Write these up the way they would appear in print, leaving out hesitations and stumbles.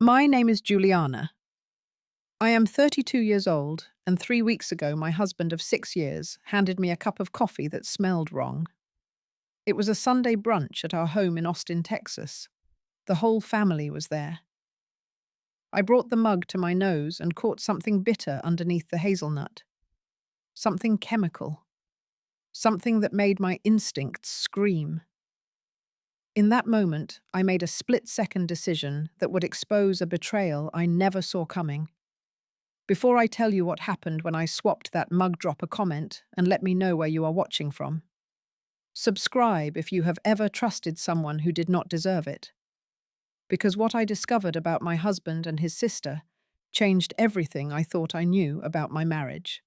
My name is Juliana. I am 32 years old, and 3 weeks ago, my husband of 6 years handed me a cup of coffee that smelled wrong. It was a Sunday brunch at our home in Austin, Texas. The whole family was there. I brought the mug to my nose and caught something bitter underneath the hazelnut. Something chemical. Something that made my instincts scream. In that moment, I made a split-second decision that would expose a betrayal I never saw coming. Before I tell you what happened when I swapped that mug, drop a comment and let me know where you are watching from. Subscribe if you have ever trusted someone who did not deserve it. Because what I discovered about my husband and his sister changed everything I thought I knew about my marriage.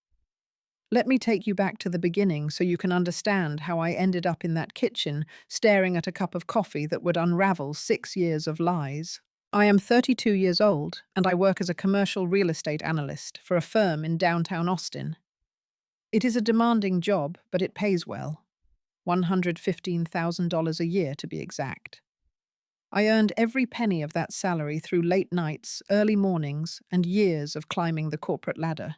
Let me take you back to the beginning so you can understand how I ended up in that kitchen staring at a cup of coffee that would unravel 6 years of lies. I am 32 years old, and I work as a commercial real estate analyst for a firm in downtown Austin. It is a demanding job, but it pays well. $115,000 a year to be exact. I earned every penny of that salary through late nights, early mornings, and years of climbing the corporate ladder.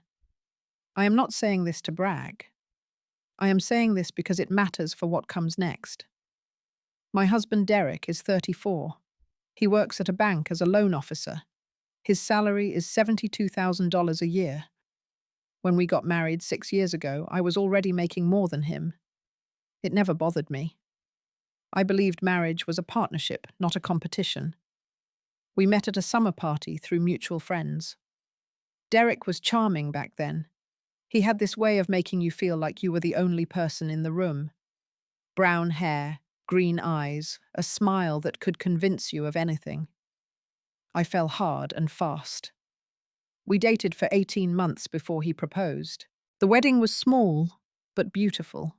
I am not saying this to brag. I am saying this because it matters for what comes next. My husband Derek is 34. He works at a bank as a loan officer. His salary is $72,000 a year. When we got married 6 years ago, I was already making more than him. It never bothered me. I believed marriage was a partnership, not a competition. We met at a summer party through mutual friends. Derek was charming back then. He had this way of making you feel like you were the only person in the room. Brown hair, green eyes, a smile that could convince you of anything. I fell hard and fast. We dated for 18 months before he proposed. The wedding was small, but beautiful.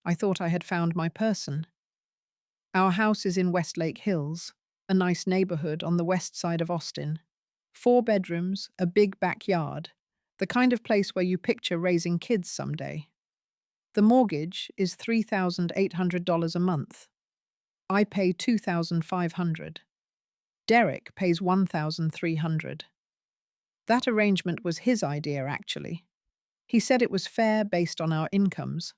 I thought I had found my person. Our house is in Westlake Hills, a nice neighborhood on the west side of Austin. 4 bedrooms, a big backyard, the kind of place where you picture raising kids someday. The mortgage is $3,800 a month. I pay $2,500. Derek pays $1,300. That arrangement was his idea, actually. He said it was fair based on our incomes.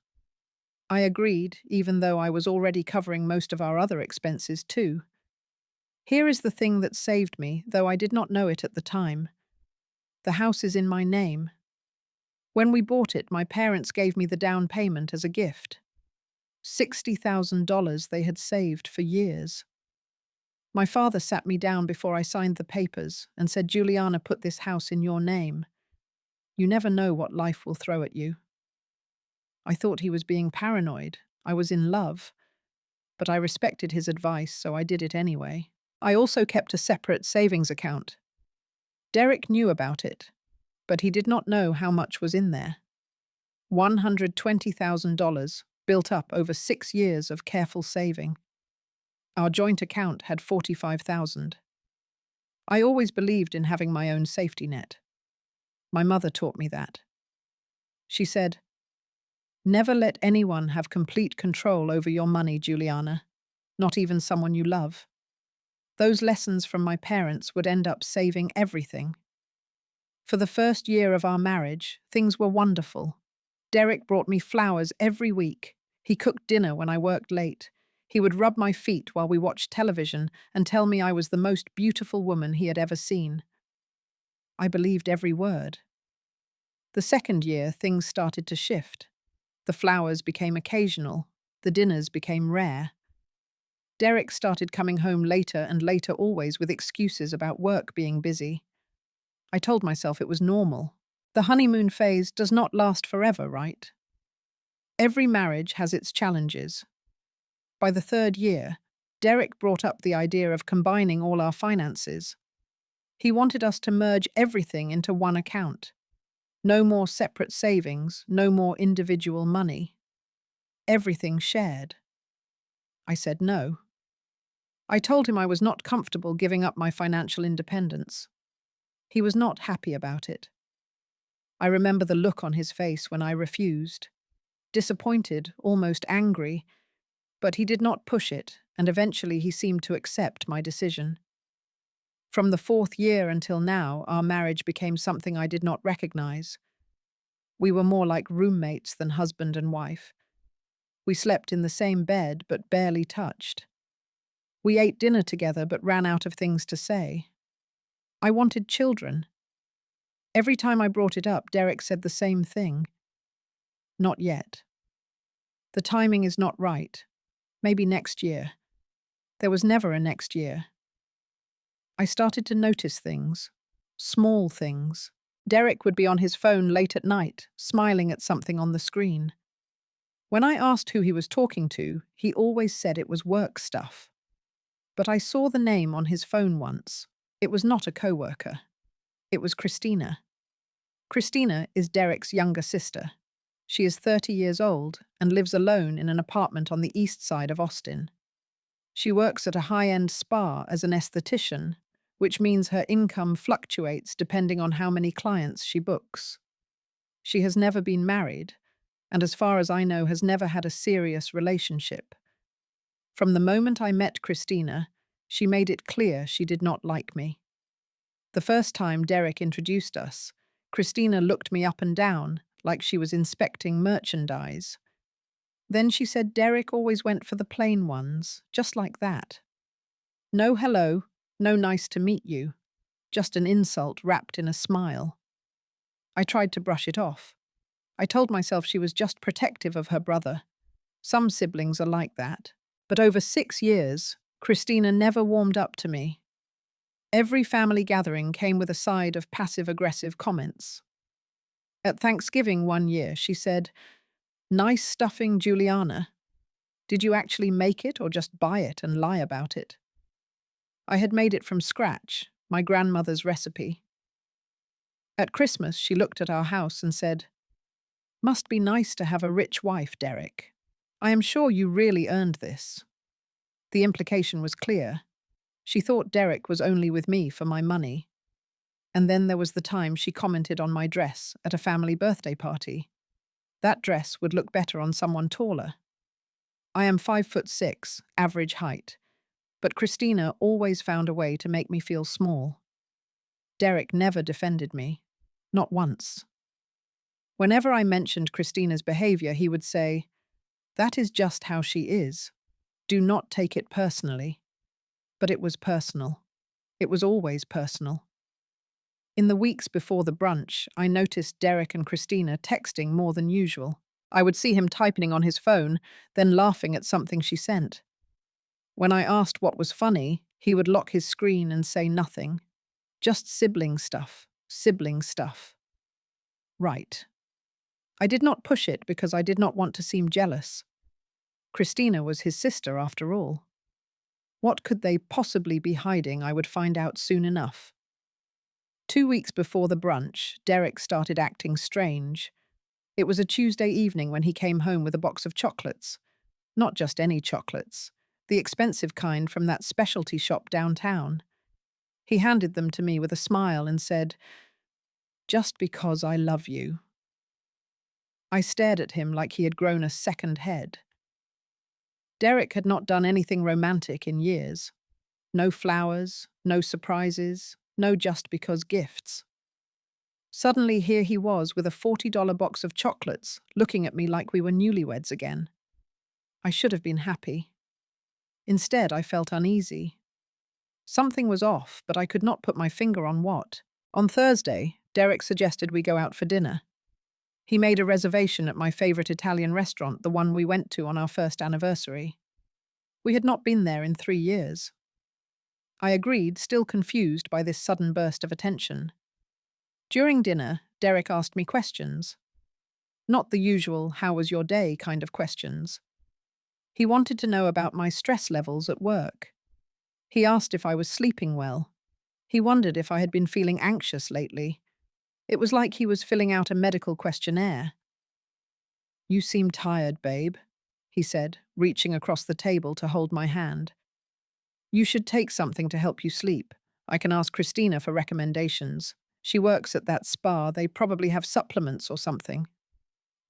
I agreed, even though I was already covering most of our other expenses too. Here is the thing that saved me, though I did not know it at the time. The house is in my name. When we bought it, my parents gave me the down payment as a gift. $60,000 they had saved for years. My father sat me down before I signed the papers and said, "Juliana, put this house in your name. You never know what life will throw at you." I thought he was being paranoid. I was in love. But I respected his advice, so I did it anyway. I also kept a separate savings account. Derek knew about it, but he did not know how much was in there. $120,000 built up over 6 years of careful saving. Our joint account had $45,000. I always believed in having my own safety net. My mother taught me that. She said, "Never let anyone have complete control over your money, Juliana, not even someone you love." Those lessons from my parents would end up saving everything. For the first year of our marriage, things were wonderful. Derek brought me flowers every week. He cooked dinner when I worked late. He would rub my feet while we watched television and tell me I was the most beautiful woman he had ever seen. I believed every word. The second year, things started to shift. The flowers became occasional. The dinners became rare. Derek started coming home later and later, always with excuses about work being busy. I told myself it was normal. The honeymoon phase does not last forever, right? Every marriage has its challenges. By the third year, Derek brought up the idea of combining all our finances. He wanted us to merge everything into one account. No more separate savings, no more individual money. Everything shared. I said no. I told him I was not comfortable giving up my financial independence. He was not happy about it. I remember the look on his face when I refused. Disappointed, almost angry, but he did not push it, and eventually he seemed to accept my decision. From the fourth year until now, our marriage became something I did not recognize. We were more like roommates than husband and wife. We slept in the same bed but barely touched. We ate dinner together but ran out of things to say. I wanted children. Every time I brought it up, Derek said the same thing. Not yet. The timing is not right. Maybe next year. There was never a next year. I started to notice things. Small things. Derek would be on his phone late at night, smiling at something on the screen. When I asked who he was talking to, he always said it was work stuff. But I saw the name on his phone once. It was not a coworker. It was Christina. Christina is Derek's younger sister. She is 30 years old and lives alone in an apartment on the east side of Austin. She works at a high-end spa as an esthetician, which means her income fluctuates depending on how many clients she books. She has never been married, and as far as I know, has never had a serious relationship. From the moment I met Christina, she made it clear she did not like me. The first time Derek introduced us, Christina looked me up and down like she was inspecting merchandise. Then she said Derek always went for the plain ones, just like that. No hello, no nice to meet you, just an insult wrapped in a smile. I tried to brush it off. I told myself she was just protective of her brother. Some siblings are like that. But over 6 years, Christina never warmed up to me. Every family gathering came with a side of passive-aggressive comments. At Thanksgiving one year, she said, "Nice stuffing, Juliana. Did you actually make it or just buy it and lie about it?" I had made it from scratch, my grandmother's recipe. At Christmas, she looked at our house and said, "Must be nice to have a rich wife, Derek. I am sure you really earned this." The implication was clear. She thought Derek was only with me for my money. And then there was the time she commented on my dress at a family birthday party. That dress would look better on someone taller. I am 5'6", average height, but Christina always found a way to make me feel small. Derek never defended me, not once. Whenever I mentioned Christina's behavior, he would say, "That is just how she is. Do not take it personally." But it was personal. It was always personal. In the weeks before the brunch, I noticed Derek and Christina texting more than usual. I would see him typing on his phone, then laughing at something she sent. When I asked what was funny, he would lock his screen and say nothing. Just sibling stuff, sibling stuff. Right. I did not push it because I did not want to seem jealous. Christina was his sister after all. What could they possibly be hiding? I would find out soon enough. 2 weeks before the brunch, Derek started acting strange. It was a Tuesday evening when he came home with a box of chocolates. Not just any chocolates, the expensive kind from that specialty shop downtown. He handed them to me with a smile and said, "Just because I love you." I stared at him like he had grown a second head. Derek had not done anything romantic in years. No flowers, no surprises, no just because gifts. Suddenly here he was with a $40 box of chocolates, looking at me like we were newlyweds again. I should have been happy. Instead, I felt uneasy. Something was off, but I could not put my finger on what. On Thursday, Derek suggested we go out for dinner. He made a reservation at my favorite Italian restaurant, the one we went to on our first anniversary. We had not been there in 3 years. I agreed, still confused by this sudden burst of attention. During dinner, Derek asked me questions. Not the usual, "How was your day?" kind of questions. He wanted to know about my stress levels at work. He asked if I was sleeping well. He wondered if I had been feeling anxious lately. It was like he was filling out a medical questionnaire. "You seem tired, babe," he said, reaching across the table to hold my hand. "You should take something to help you sleep. I can ask Christina for recommendations. She works at that spa. They probably have supplements or something."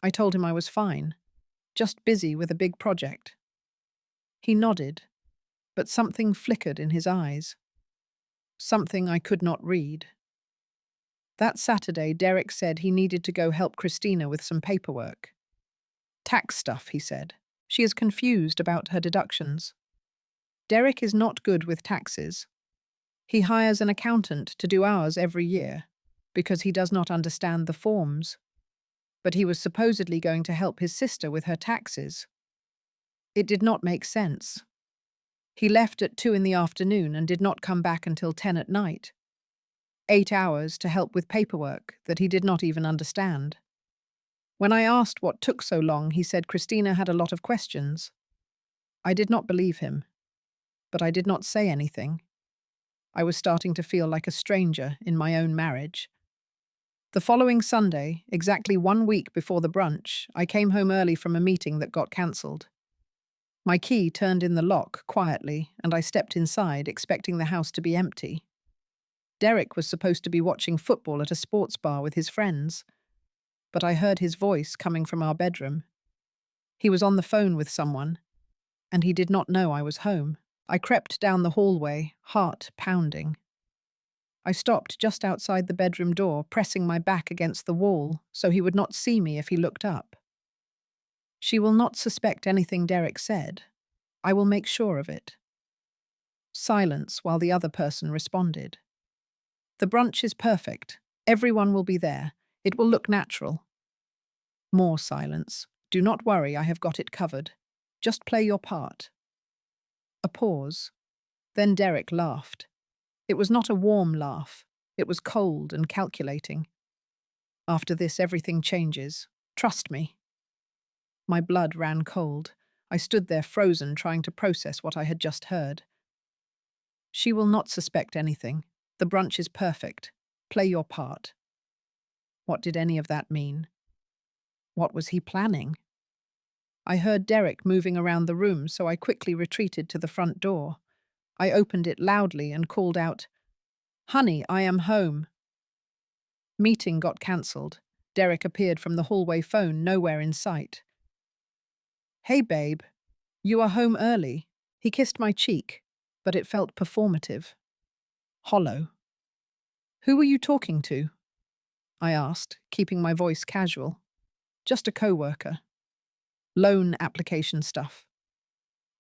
I told him I was fine, just busy with a big project. He nodded, but something flickered in his eyes. something I could not read. That Saturday, Derek said he needed to go help Christina with some paperwork. Tax stuff, he said. She is confused about her deductions. Derek is not good with taxes. He hires an accountant to do ours every year because he does not understand the forms. But he was supposedly going to help his sister with her taxes. It did not make sense. He left at 2 in the afternoon and did not come back until 10 at night. 8 hours to help with paperwork that he did not even understand. When I asked what took so long, he said Christina had a lot of questions. I did not believe him, but I did not say anything. I was starting to feel like a stranger in my own marriage. The following Sunday, exactly 1 week before the brunch, I came home early from a meeting that got cancelled. My key turned in the lock quietly, and I stepped inside, expecting the house to be empty. Derek was supposed to be watching football at a sports bar with his friends, but I heard his voice coming from our bedroom. He was on the phone with someone, and he did not know I was home. I crept down the hallway, heart pounding. I stopped just outside the bedroom door, pressing my back against the wall so he would not see me if he looked up. She will not suspect anything Derek said. I will make sure of it. Silence while the other person responded. The brunch is perfect. Everyone will be there. It will look natural. More silence. Do not worry, I have got it covered. Just play your part. A pause. Then Derek laughed. It was not a warm laugh. It was cold and calculating. After this, everything changes. Trust me. My blood ran cold. I stood there frozen, trying to process what I had just heard. She will not suspect anything. The brunch is perfect. Play your part. What did any of that mean? What was he planning? I heard Derek moving around the room, so I quickly retreated to the front door. I opened it loudly and called out, "Honey, I am home." Meeting got cancelled. Derek appeared from the hallway phone, nowhere in sight. "Hey, babe. You are home early." He kissed my cheek, but it felt performative. Hollow. "Who were you talking to?" I asked, keeping my voice casual. "Just a co-worker. Loan application stuff."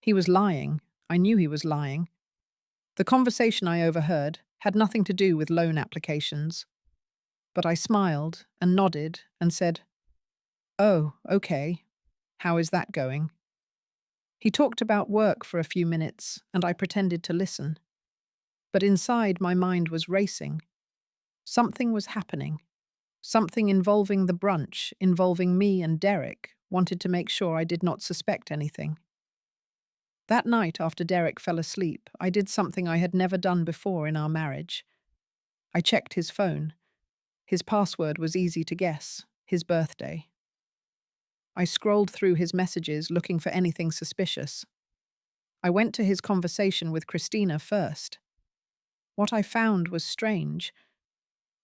He was lying. I knew he was lying. The conversation I overheard had nothing to do with loan applications. But I smiled and nodded and said, "Oh, okay. How is that going?" He talked about work for a few minutes, and I pretended to listen. But inside, my mind was racing. Something was happening. Something involving the brunch, involving me and Derek, wanted to make sure I did not suspect anything. That night, after Derek fell asleep, I did something I had never done before in our marriage. I checked his phone. His password was easy to guess, his birthday. I scrolled through his messages looking for anything suspicious. I went to his conversation with Christina first. What I found was strange.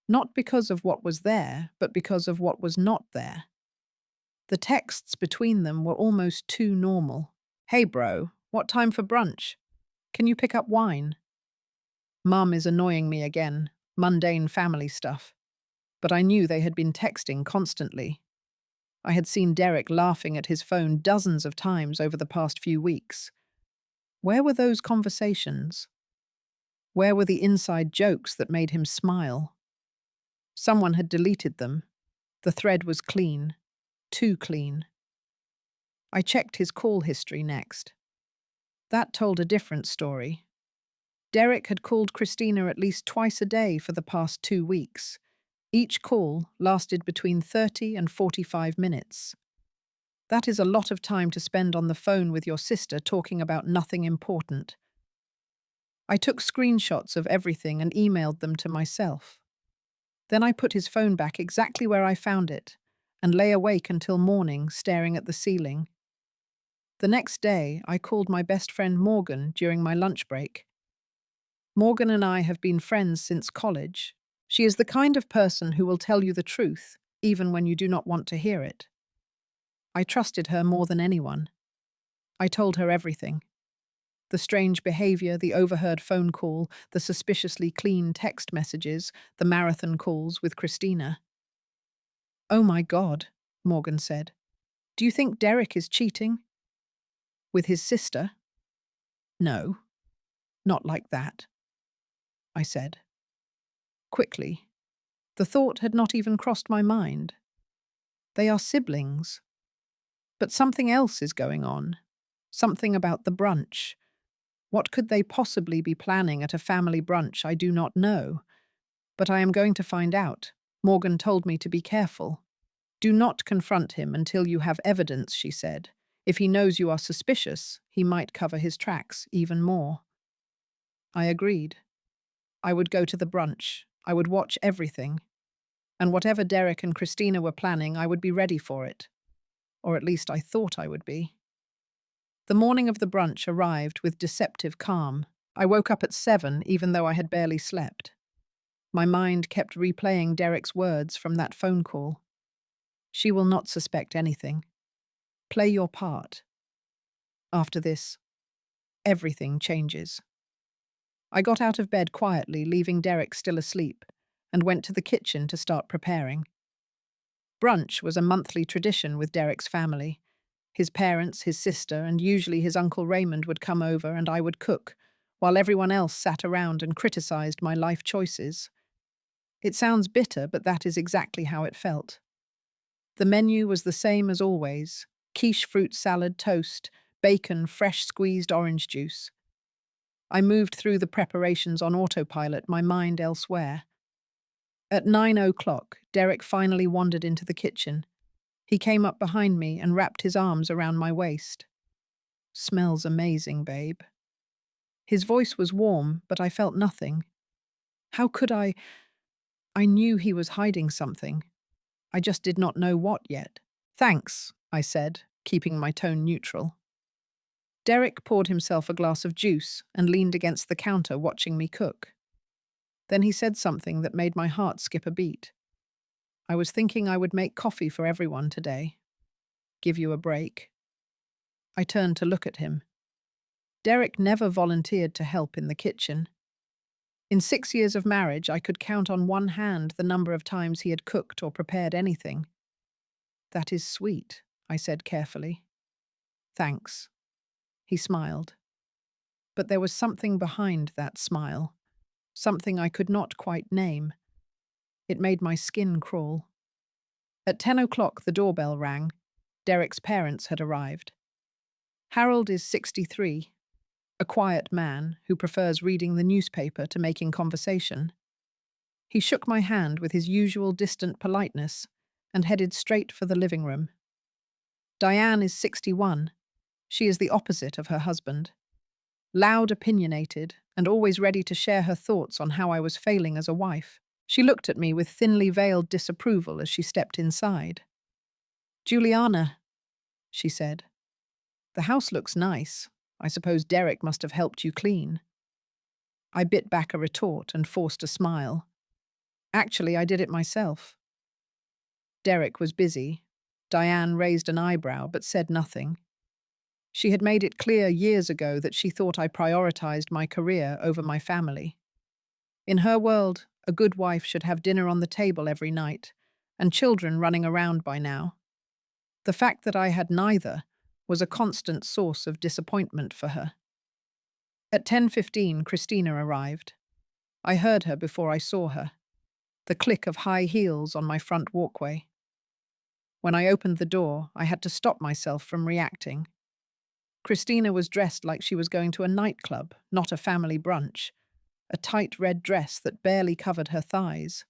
Not because of what was there, but because of what was not there. The texts between them were almost too normal. "Hey bro, what time for brunch? Can you pick up wine?" Mum is annoying me again, mundane family stuff. But I knew they had been texting constantly. I had seen Derek laughing at his phone dozens of times over the past few weeks. Where were those conversations? Where were the inside jokes that made him smile? Someone had deleted them. The thread was clean. Too clean. I checked his call history next. That told a different story. Derek had called Christina at least twice a day for the past 2 weeks. Each call lasted between 30 and 45 minutes. That is a lot of time to spend on the phone with your sister talking about nothing important. I took screenshots of everything and emailed them to myself. Then I put his phone back exactly where I found it and lay awake until morning staring at the ceiling. The next day, I called my best friend Morgan during my lunch break. Morgan and I have been friends since college. She is the kind of person who will tell you the truth, even when you do not want to hear it. I trusted her more than anyone. I told her everything. The strange behavior, the overheard phone call, the suspiciously clean text messages, the marathon calls with Christina. "Oh my God," Morgan said. "Do you think Derek is cheating?" "With his sister?" "No, not like that," I said. Quickly. The thought had not even crossed my mind. They are siblings. But something else is going on. Something about the brunch. What could they possibly be planning at a family brunch? I do not know. But I am going to find out. Morgan told me to be careful. "Do not confront him until you have evidence," she said. "If he knows you are suspicious, he might cover his tracks even more." I agreed. I would go to the brunch. I would watch everything. And whatever Derek and Christina were planning, I would be ready for it. Or at least I thought I would be. The morning of the brunch arrived with deceptive calm. I woke up at 7, even though I had barely slept. My mind kept replaying Derek's words from that phone call. "She will not suspect anything. Play your part." After this, everything changes. I got out of bed quietly, leaving Derek still asleep, and went to the kitchen to start preparing. Brunch was a monthly tradition with Derek's family. His parents, his sister, and usually his Uncle Raymond would come over and I would cook, while everyone else sat around and criticized my life choices. It sounds bitter, but that is exactly how it felt. The menu was the same as always: quiche fruit salad, toast, bacon, fresh squeezed orange juice. I moved through the preparations on autopilot, my mind elsewhere. At 9 o'clock, Derek finally wandered into the kitchen. He came up behind me and wrapped his arms around my waist. "Smells amazing, babe." His voice was warm, but I felt nothing. How could I? I knew he was hiding something. I just did not know what yet. "Thanks," I said, keeping my tone neutral. Derek poured himself a glass of juice and leaned against the counter watching me cook. Then he said something that made my heart skip a beat. "I was thinking I would make coffee for everyone today. Give you a break." I turned to look at him. Derek never volunteered to help in the kitchen. In 6 years of marriage, I could count on one hand the number of times he had cooked or prepared anything. "That is sweet," I said carefully. "Thanks." He smiled. But there was something behind that smile, something I could not quite name. It made my skin crawl. At 10 o'clock, the doorbell rang. Derek's parents had arrived. Harold is 63, a quiet man who prefers reading the newspaper to making conversation. He shook my hand with his usual distant politeness and headed straight for the living room. Diane is 61. She is the opposite of her husband. Loud, opinionated, and always ready to share her thoughts on how I was failing as a wife. She looked at me with thinly veiled disapproval as she stepped inside. "Juliana," she said, "the house looks nice. I suppose Derek must have helped you clean." I bit back a retort and forced a smile. "Actually, I did it myself." Derek was busy. Diane raised an eyebrow but said nothing. She had made it clear years ago that she thought I prioritized my career over my family. In her world, a good wife should have dinner on the table every night, and children running around by now. The fact that I had neither was a constant source of disappointment for her. At 10:15, Christina arrived. I heard her before I saw her, the click of high heels on my front walkway. When I opened the door, I had to stop myself from reacting. Christina was dressed like she was going to a nightclub, not a family brunch. A tight red dress that barely covered her thighs.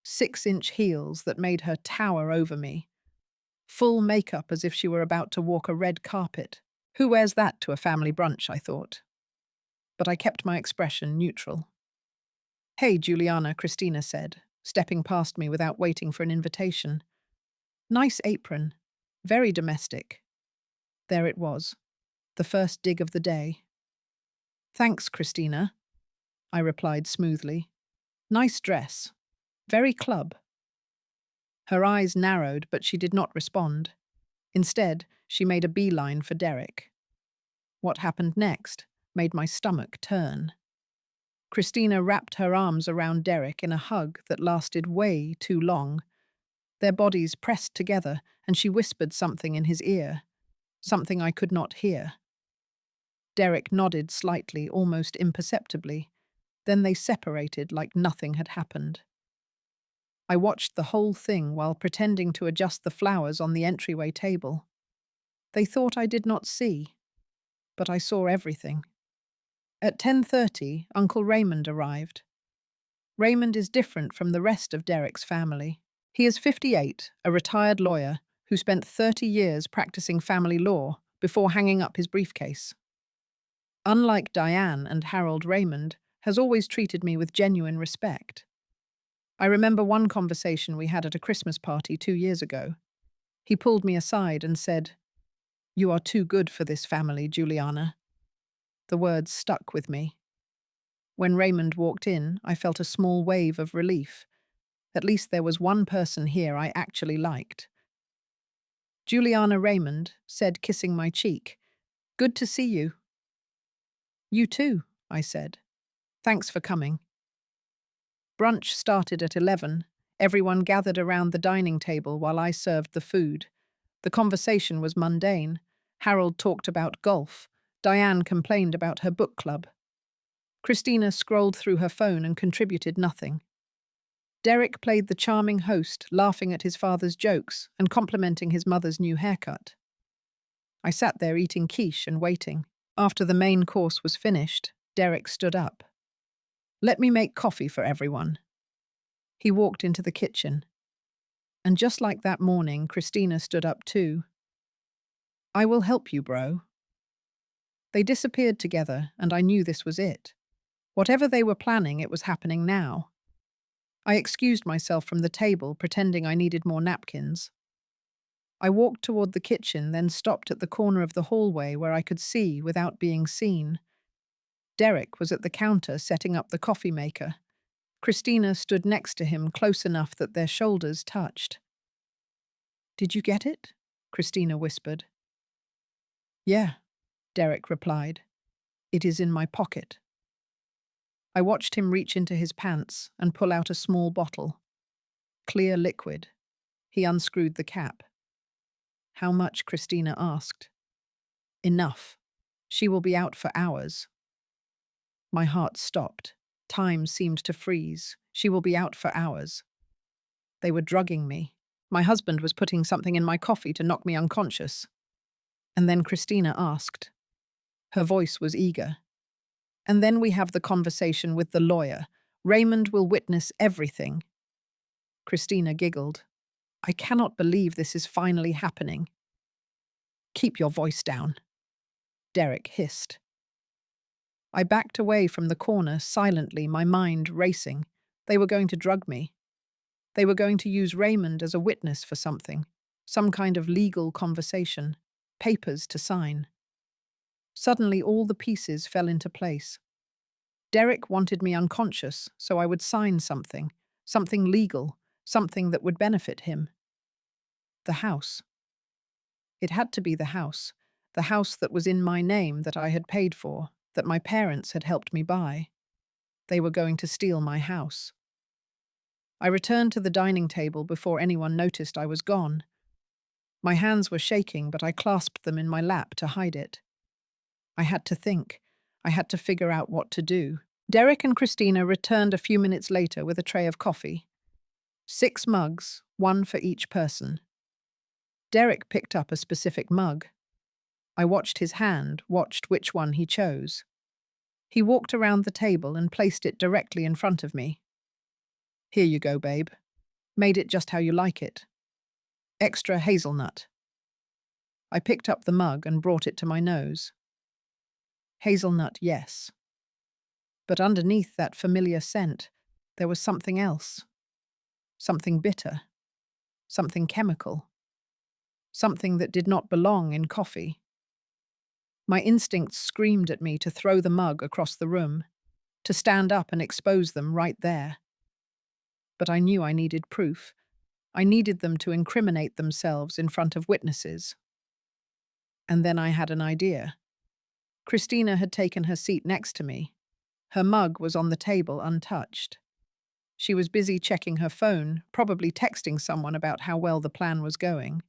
6-inch heels that made her tower over me. Full makeup as if she were about to walk a red carpet. Who wears that to a family brunch, I thought. But I kept my expression neutral. "Hey, Juliana," Christina said, stepping past me without waiting for an invitation. "Nice apron. Very domestic." There it was, the first dig of the day. "Thanks, Christina," I replied smoothly. "Nice dress. Very club." Her eyes narrowed, but she did not respond. Instead, she made a beeline for Derek. What happened next? made my stomach turn. Christina wrapped her arms around Derek in a hug that lasted way too long. Their bodies pressed together, and she whispered something in his ear, something I could not hear. Derek nodded slightly, almost imperceptibly. Then they separated like nothing had happened. I watched the whole thing while pretending to adjust the flowers on the entryway table. They thought I did not see, but I saw everything. At 10:30, Uncle Raymond arrived. Raymond is different from the rest of Derek's family. He is 58, a retired lawyer who spent 30 years practicing family law before hanging up his briefcase. Unlike Diane and Harold, Raymond has always treated me with genuine respect. I remember one conversation we had at a Christmas party 2 years ago. He pulled me aside and said, "You are too good for this family, Juliana." The words stuck with me. When Raymond walked in, I felt a small wave of relief. At least there was one person here I actually liked. "Juliana Raymond," said, kissing my cheek. "Good to see you." "You too," I said. "Thanks for coming." Brunch started at 11. Everyone gathered around the dining table while I served the food. The conversation was mundane. Harold talked about golf. Diane complained about her book club. Christina scrolled through her phone and contributed nothing. Derek played the charming host, laughing at his father's jokes and complimenting his mother's new haircut. I sat there eating quiche and waiting. After the main course was finished, Derek stood up. "Let me make coffee for everyone." He walked into the kitchen. And just like that morning, Christina stood up too. "I will help you, bro." They disappeared together, and I knew this was it. Whatever they were planning, it was happening now. I excused myself from the table, pretending I needed more napkins. I walked toward the kitchen, then stopped at the corner of the hallway where I could see without being seen. Derek was at the counter setting up the coffee maker. Christina stood next to him, close enough that their shoulders touched. "Did you get it?" Christina whispered. "Yeah," Derek replied. "It is in my pocket." I watched him reach into his pants and pull out a small bottle. Clear liquid. He unscrewed the cap. "How much?" Christina asked. "Enough. She will be out for hours." My heart stopped. Time seemed to freeze. She will be out for hours. They were drugging me. My husband was putting something in my coffee to knock me unconscious. And then Christina asked. Her voice was eager. "And then we have the conversation with the lawyer. Raymond will witness everything." Christina giggled. "I cannot believe this is finally happening." "Keep your voice down," Derek hissed. I backed away from the corner silently, my mind racing. They were going to drug me. They were going to use Raymond as a witness for something, some kind of legal conversation, papers to sign. Suddenly all the pieces fell into place. Derek wanted me unconscious so I would sign something, something legal, something that would benefit him. The house. It had to be the house that was in my name, that I had paid for, that my parents had helped me buy. They were going to steal my house. I returned to the dining table before anyone noticed I was gone. My hands were shaking, but I clasped them in my lap to hide it. I had to think. I had to figure out what to do. Derek and Christina returned a few minutes later with a tray of coffee. 6 mugs, one for each person. Derek picked up a specific mug. I watched his hand, watched which one he chose. He walked around the table and placed it directly in front of me. "Here you go, babe. Made it just how you like it. Extra hazelnut." I picked up the mug and brought it to my nose. Hazelnut, yes. But underneath that familiar scent, there was something else. Something bitter. Something chemical. Something that did not belong in coffee. My instincts screamed at me to throw the mug across the room, to stand up and expose them right there. But I knew I needed proof. I needed them to incriminate themselves in front of witnesses. And then I had an idea. Christina had taken her seat next to me. Her mug was on the table untouched. She was busy checking her phone, probably texting someone about how well the plan was going.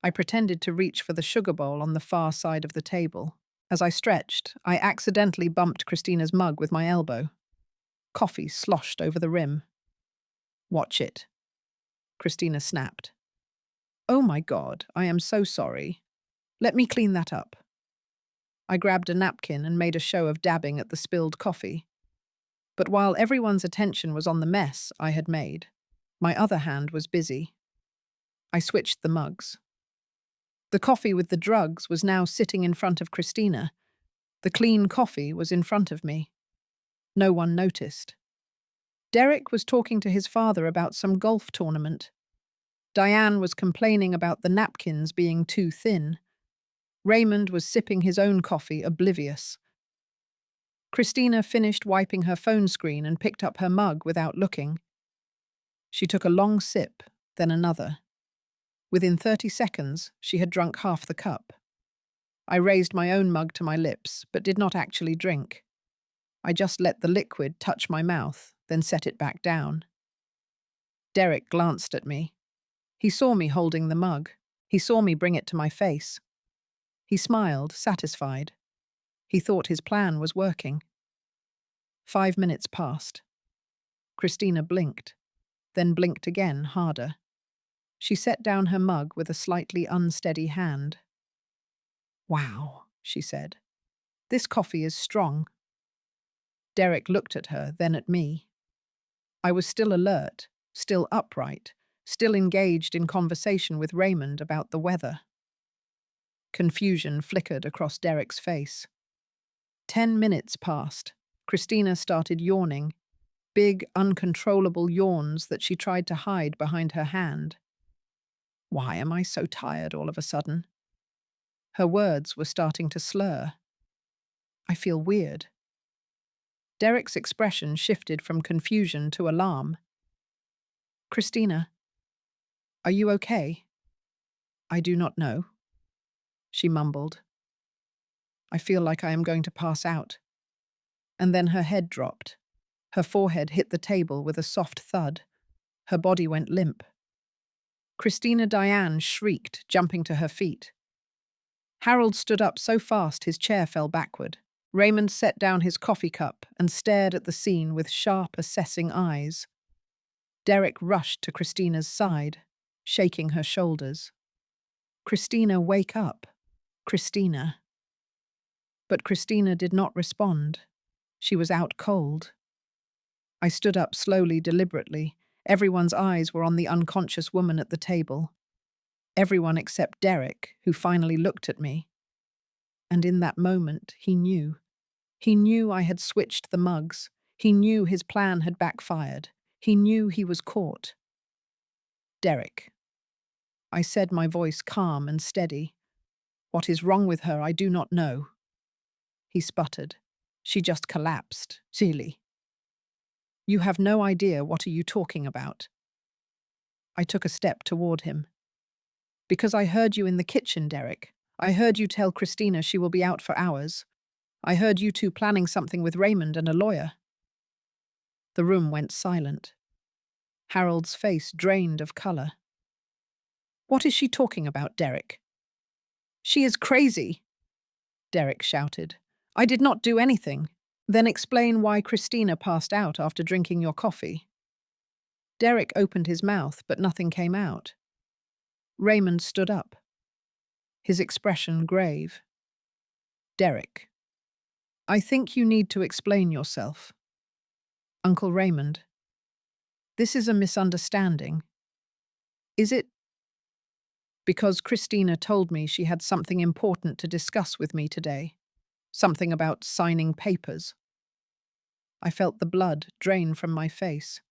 I pretended to reach for the sugar bowl on the far side of the table. As I stretched, I accidentally bumped Christina's mug with my elbow. Coffee sloshed over the rim. "Watch it," Christina snapped. "Oh my God, I am so sorry. Let me clean that up." I grabbed a napkin and made a show of dabbing at the spilled coffee. But while everyone's attention was on the mess I had made, my other hand was busy. I switched the mugs. The coffee with the drugs was now sitting in front of Christina. The clean coffee was in front of me. No one noticed. Derek was talking to his father about some golf tournament. Diane was complaining about the napkins being too thin. Raymond was sipping his own coffee, oblivious. Christina finished wiping her phone screen and picked up her mug without looking. She took a long sip, then another. Within 30 seconds, she had drunk half the cup. I raised my own mug to my lips, but did not actually drink. I just let the liquid touch my mouth, then set it back down. Derek glanced at me. He saw me holding the mug. He saw me bring it to my face. He smiled, satisfied. He thought his plan was working. 5 minutes passed. Christina blinked, then blinked again, harder. She set down her mug with a slightly unsteady hand. "Wow," she said. "This coffee is strong." Derek looked at her, then at me. I was still alert, still upright, still engaged in conversation with Raymond about the weather. Confusion flickered across Derek's face. 10 minutes passed. Christina started yawning, big, uncontrollable yawns that she tried to hide behind her hand. "Why am I so tired all of a sudden?" Her words were starting to slur. "I feel weird." Derek's expression shifted from confusion to alarm. "Christina, are you okay?" "I do not know," she mumbled. "I feel like I am going to pass out." And then her head dropped. Her forehead hit the table with a soft thud. Her body went limp. Christina Diane shrieked, jumping to her feet. Harold stood up so fast his chair fell backward. Raymond set down his coffee cup and stared at the scene with sharp, assessing eyes. Derek rushed to Christina's side, shaking her shoulders. "Christina, wake up. Christina." But Christina did not respond. She was out cold. I stood up slowly, deliberately. Everyone's eyes were on the unconscious woman at the table. Everyone except Derek, who finally looked at me. And in that moment, he knew. He knew I had switched the mugs. He knew his plan had backfired. He knew he was caught. "Derek," I said, my voice calm and steady. "What is wrong with her, I do not know." He sputtered. "She just collapsed. Silly." "You have no idea what are you talking about." I took a step toward him. "Because I heard you in the kitchen, Derek. I heard you tell Christina she will be out for hours. I heard you two planning something with Raymond and a lawyer." The room went silent. Harold's face drained of color. "What is she talking about, Derek?" "She is crazy," Derek shouted. "I did not do anything." "Then explain why Christina passed out after drinking your coffee." Derek opened his mouth, but nothing came out. Raymond stood up, his expression grave. "Derek, I think you need to explain yourself." "Uncle Raymond, this is a misunderstanding." "Is it?" "Because Christina told me she had something important to discuss with me today. Something about signing papers." I felt the blood drain from my face.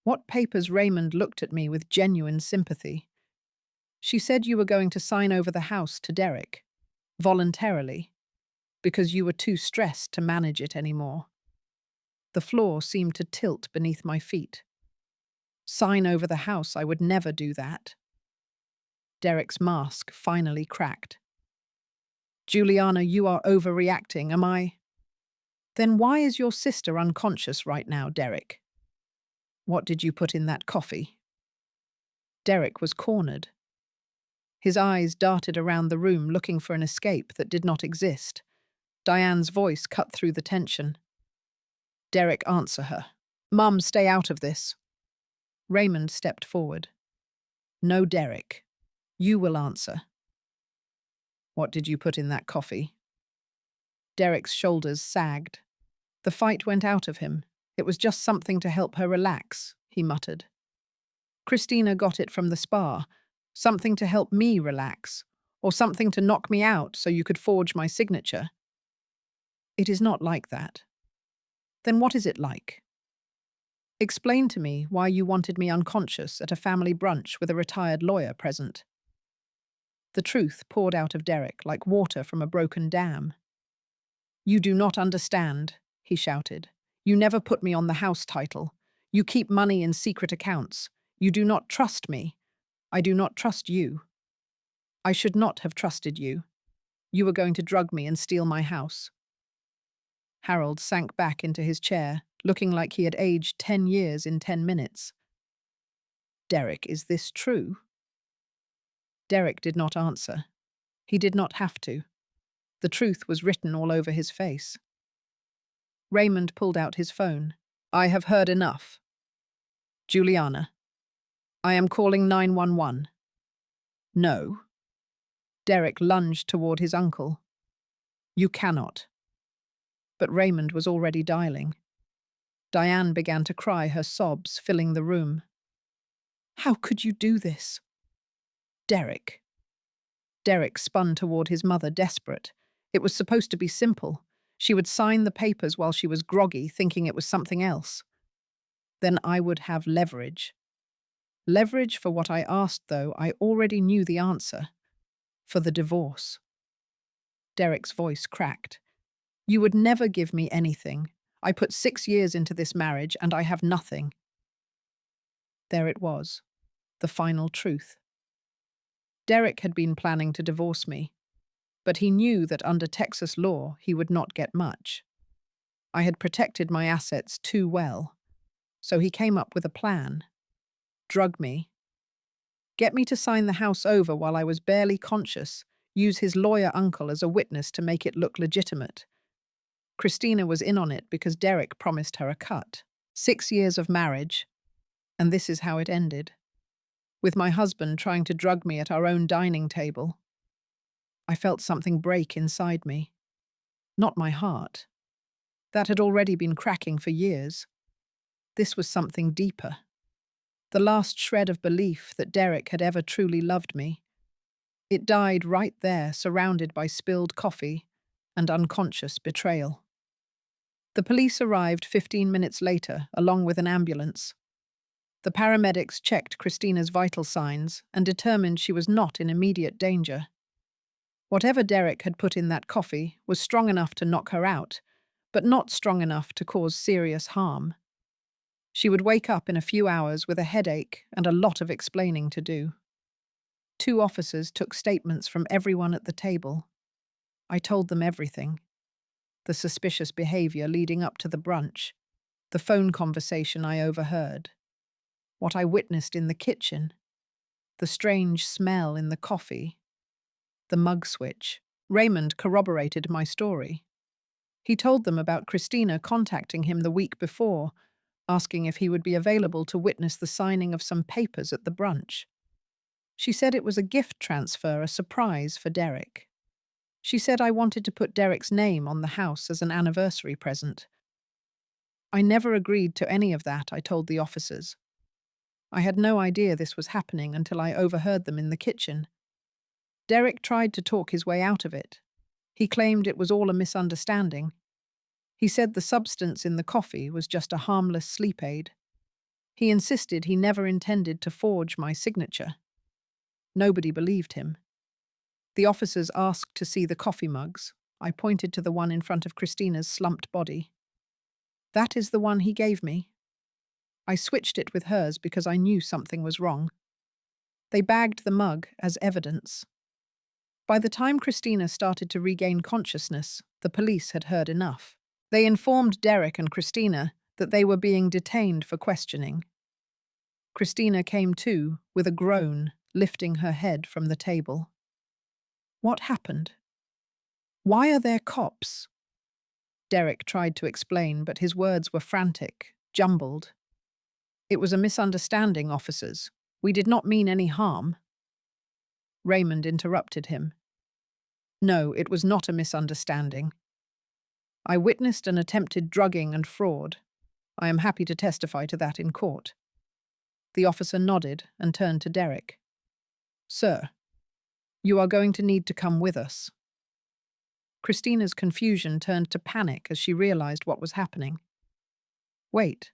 "What papers?" Raymond looked at me with genuine sympathy. "She said you were going to sign over the house to Derek, voluntarily, because you were too stressed to manage it anymore." The floor seemed to tilt beneath my feet. "Sign over the house? I would never do that." Derek's mask finally cracked. Juliana, you are overreacting, am I? Then why is your sister unconscious right now, Derek? What did you put in that coffee? Derek was cornered. His eyes darted around the room looking for an escape that did not exist. Diane's voice cut through the tension. Derek, answer her. Mum, stay out of this. Raymond stepped forward. No, Derek. You will answer. What did you put in that coffee? Derek's shoulders sagged. The fight went out of him. It was just something to help her relax, he muttered. Christina got it from the spa. Something to help me relax. Or something to knock me out so you could forge my signature. It is not like that. Then what is it like? Explain to me why you wanted me unconscious at a family brunch with a retired lawyer present. The truth poured out of Derek like water from a broken dam. You do not understand, he shouted. You never put me on the house title. You keep money in secret accounts. You do not trust me. I do not trust you. I should not have trusted you. You were going to drug me and steal my house. Harold sank back into his chair, looking like he had aged 10 years in 10 minutes. Derek, is this true? Derek did not answer. He did not have to. The truth was written all over his face. Raymond pulled out his phone. I have heard enough. Juliana. I am calling 911. No. Derek lunged toward his uncle. You cannot. But Raymond was already dialing. Diane began to cry, her sobs filling the room. How could you do this? Derek. Derek spun toward his mother, desperate. It was supposed to be simple. She would sign the papers while she was groggy, thinking it was something else. Then I would have leverage. Leverage for what I asked, though. I already knew the answer. For the divorce. Derek's voice cracked. You would never give me anything. I put 6 years into this marriage, and I have nothing. There it was. The final truth. Derek had been planning to divorce me, but he knew that under Texas law he would not get much. I had protected my assets too well, so he came up with a plan. Drug me. Get me to sign the house over while I was barely conscious, use his lawyer uncle as a witness to make it look legitimate. Christina was in on it because Derek promised her a cut. 6 years of marriage, and this is how it ended. With my husband trying to drug me at our own dining table. I felt something break inside me. Not my heart. That had already been cracking for years. This was something deeper. The last shred of belief that Derek had ever truly loved me. It died right there, surrounded by spilled coffee and unconscious betrayal. The police arrived 15 minutes later, along with an ambulance. The paramedics checked Christina's vital signs and determined she was not in immediate danger. Whatever Derek had put in that coffee was strong enough to knock her out, but not strong enough to cause serious harm. She would wake up in a few hours with a headache and a lot of explaining to do. 2 officers took statements from everyone at the table. I told them everything. The suspicious behavior leading up to the brunch, the phone conversation I overheard, what I witnessed in the kitchen, the strange smell in the coffee, the mug switch. Raymond corroborated my story. He told them about Christina contacting him the week before, asking if he would be available to witness the signing of some papers at the brunch. She said it was a gift transfer, a surprise for Derek. She said I wanted to put Derek's name on the house as an anniversary present. I never agreed to any of that, I told the officers. I had no idea this was happening until I overheard them in the kitchen. Derek tried to talk his way out of it. He claimed it was all a misunderstanding. He said the substance in the coffee was just a harmless sleep aid. He insisted he never intended to forge my signature. Nobody believed him. The officers asked to see the coffee mugs. I pointed to the one in front of Christina's slumped body. That is the one he gave me. I switched it with hers because I knew something was wrong. They bagged the mug as evidence. By the time Christina started to regain consciousness, the police had heard enough. They informed Derek and Christina that they were being detained for questioning. Christina came to with a groan, lifting her head from the table. What happened? Why are there cops? Derek tried to explain, but his words were frantic, jumbled. It was a misunderstanding, officers. We did not mean any harm. Raymond interrupted him. No, it was not a misunderstanding. I witnessed an attempted drugging and fraud. I am happy to testify to that in court. The officer nodded and turned to Derek. Sir, you are going to need to come with us. Christina's confusion turned to panic as she realized what was happening. Wait.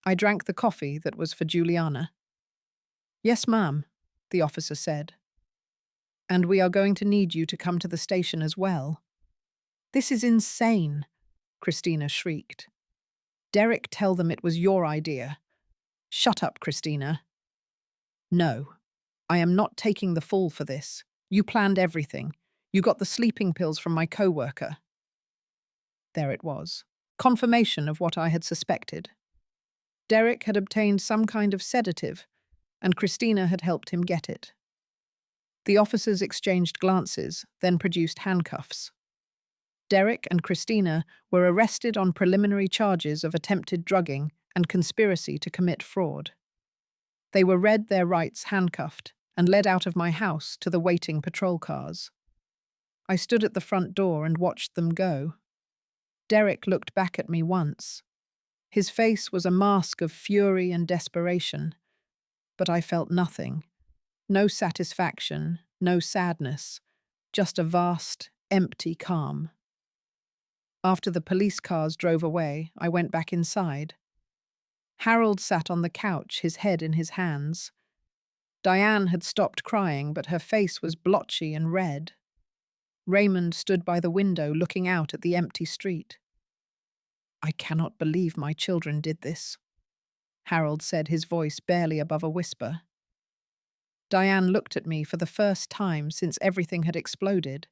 I drank the coffee that was for Juliana. Yes, ma'am, the officer said. And we are going to need you to come to the station as well. This is insane, Christina shrieked. Derek, tell them it was your idea. Shut up, Christina. No, I am not taking the fall for this. You planned everything. You got the sleeping pills from my co-worker. There it was. Confirmation of what I had suspected. Derek had obtained some kind of sedative, and Christina had helped him get it. The officers exchanged glances, then produced handcuffs. Derek and Christina were arrested on preliminary charges of attempted drugging and conspiracy to commit fraud. They were read their rights handcuffed and led out of my house to the waiting patrol cars. I stood at the front door and watched them go. Derek looked back at me once. His face was a mask of fury and desperation, but I felt nothing. No satisfaction, no sadness, just a vast, empty calm. After the police cars drove away, I went back inside. Harold sat on the couch, his head in his hands. Diane had stopped crying, but her face was blotchy and red. Raymond stood by the window looking out at the empty street. I cannot believe my children did this, Harold said, his voice barely above a whisper. Diane looked at me for the first time since everything had exploded.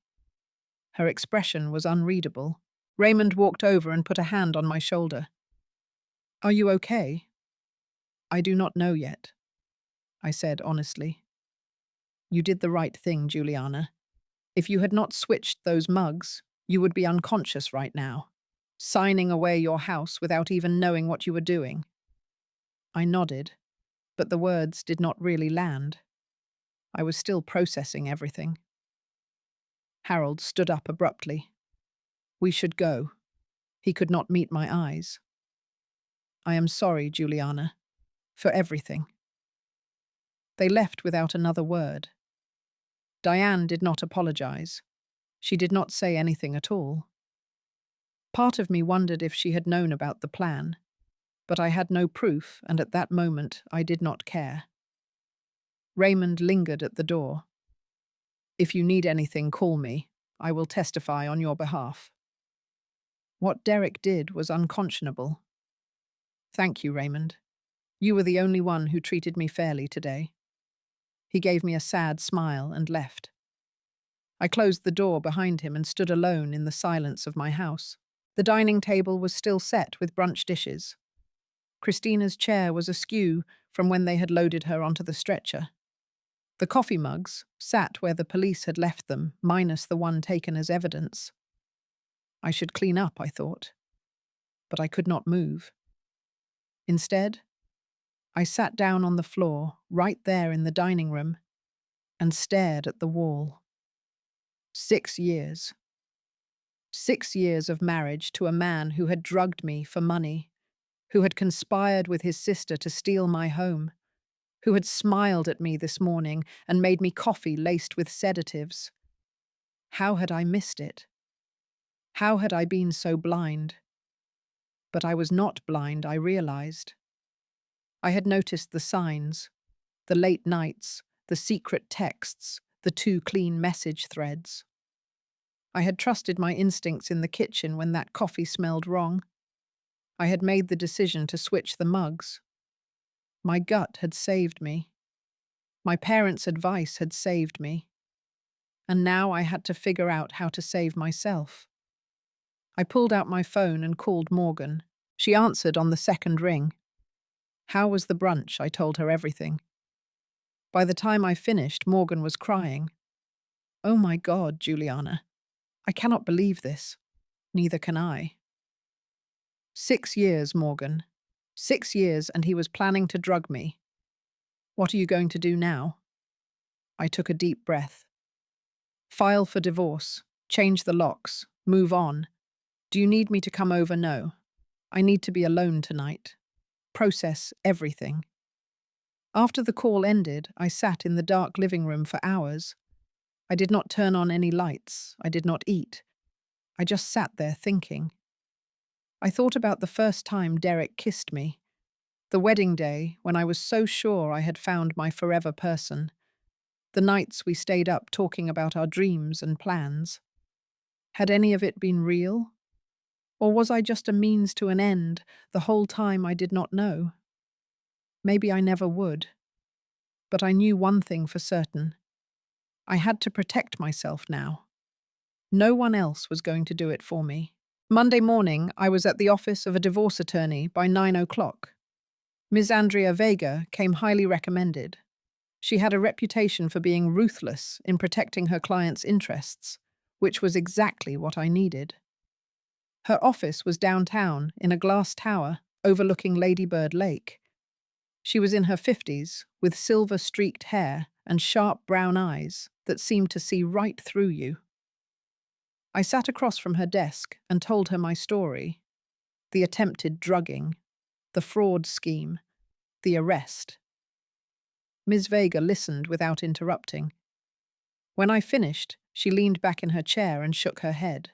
Her expression was unreadable. Raymond walked over and put a hand on my shoulder. Are you okay? I do not know yet, I said honestly. You did the right thing, Juliana. If you had not switched those mugs, you would be unconscious right now, signing away your house without even knowing what you were doing. I nodded, but the words did not really land. I was still processing everything. Harold stood up abruptly. We should go. He could not meet my eyes. I am sorry, Juliana, for everything. They left without another word. Diane did not apologize. She did not say anything at all. Part of me wondered if she had known about the plan, but I had no proof, and at that moment I did not care. Raymond lingered at the door. If you need anything, call me. I will testify on your behalf. What Derek did was unconscionable. Thank you, Raymond. You were the only one who treated me fairly today. He gave me a sad smile and left. I closed the door behind him and stood alone in the silence of my house. The dining table was still set with brunch dishes. Christina's chair was askew from when they had loaded her onto the stretcher. The coffee mugs sat where the police had left them, minus the one taken as evidence. I should clean up, I thought, but I could not move. Instead, I sat down on the floor, right there in the dining room, and stared at the wall. 6 years. 6 years of marriage to a man who had drugged me for money, who had conspired with his sister to steal my home, who had smiled at me this morning and made me coffee laced with sedatives. How had I missed it? How had I been so blind? But I was not blind, I realized. I had noticed the signs, the late nights, the secret texts, the 2 clean message threads. I had trusted my instincts in the kitchen when that coffee smelled wrong. I had made the decision to switch the mugs. My gut had saved me. My parents' advice had saved me. and now I had to figure out how to save myself. I pulled out my phone and called Morgan. She answered on the second ring. How was the brunch? I told her everything. By the time I finished, Morgan was crying. Oh my God, Juliana. I cannot believe this. Neither can I. 6 years, Morgan. 6 years, and he was planning to drug me. What are you going to do now? I took a deep breath. File for divorce. Change the locks. Move on. Do you need me to come over? No. I need to be alone tonight. Process everything. After the call ended, I sat in the dark living room for hours. I did not turn on any lights. I did not eat. I just sat there thinking. I thought about the first time Derek kissed me. The wedding day, when I was so sure I had found my forever person. The nights we stayed up talking about our dreams and plans. Had any of it been real? Or was I just a means to an end the whole time I did not know? Maybe I never would. But I knew one thing for certain. I had to protect myself now. No one else was going to do it for me. Monday morning, I was at the office of a divorce attorney by 9 o'clock. Ms. Andrea Vega came highly recommended. She had a reputation for being ruthless in protecting her clients' interests, which was exactly what I needed. Her office was downtown in a glass tower overlooking Ladybird Lake. She was in her 50s, with silver-streaked hair and sharp brown eyes that seemed to see right through you. I sat across from her desk and told her my story. The attempted drugging, the fraud scheme, the arrest. Ms. Vega listened without interrupting. When I finished, she leaned back in her chair and shook her head.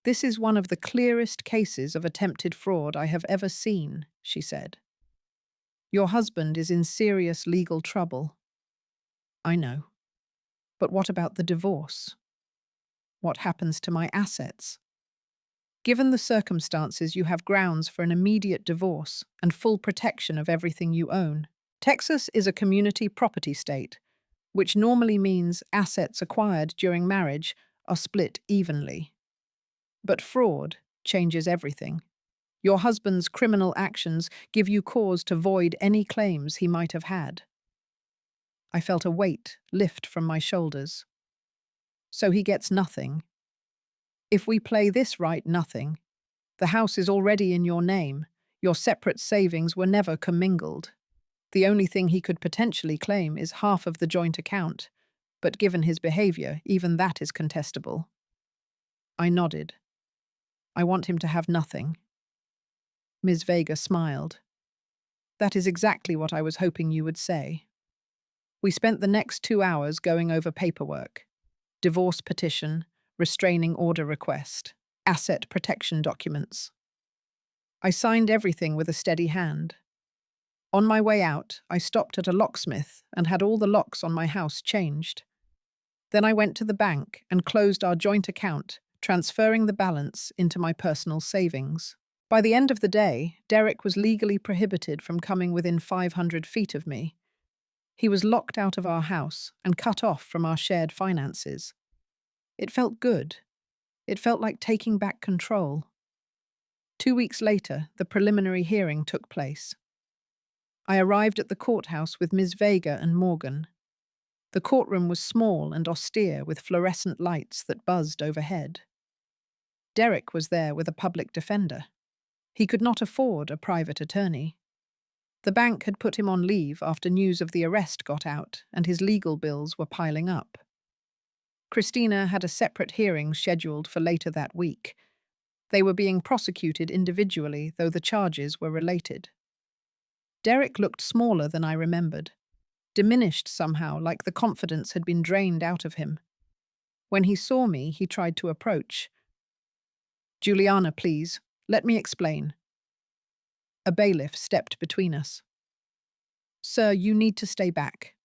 This is one of the clearest cases of attempted fraud I have ever seen, she said. Your husband is in serious legal trouble. I know. But what about the divorce? What happens to my assets? Given the circumstances, you have grounds for an immediate divorce and full protection of everything you own. Texas is a community property state, which normally means assets acquired during marriage are split evenly. But fraud changes everything. Your husband's criminal actions give you cause to void any claims he might have had. I felt a weight lift from my shoulders. So he gets nothing. If we play this right, nothing. The house is already in your name. Your separate savings were never commingled. The only thing he could potentially claim is half of the joint account, but given his behavior, even that is contestable. I nodded. I want him to have nothing. Ms. Vega smiled. That is exactly what I was hoping you would say. We spent the next 2 hours going over paperwork. Divorce petition, restraining order request, asset protection documents. I signed everything with a steady hand. On my way out, I stopped at a locksmith and had all the locks on my house changed. Then I went to the bank and closed our joint account, transferring the balance into my personal savings. By the end of the day, Derek was legally prohibited from coming within 500 feet of me. He was locked out of our house and cut off from our shared finances. It felt good. It felt like taking back control. 2 weeks later, the preliminary hearing took place. I arrived at the courthouse with Ms. Vega and Morgan. The courtroom was small and austere with fluorescent lights that buzzed overhead. Derek was there with a public defender. He could not afford a private attorney. The bank had put him on leave after news of the arrest got out, and his legal bills were piling up. Christina had a separate hearing scheduled for later that week. They were being prosecuted individually, though the charges were related. Derek looked smaller than I remembered, diminished somehow, like the confidence had been drained out of him. When he saw me, he tried to approach. Juliana, please, let me explain. A bailiff stepped between us. Sir, you need to stay back.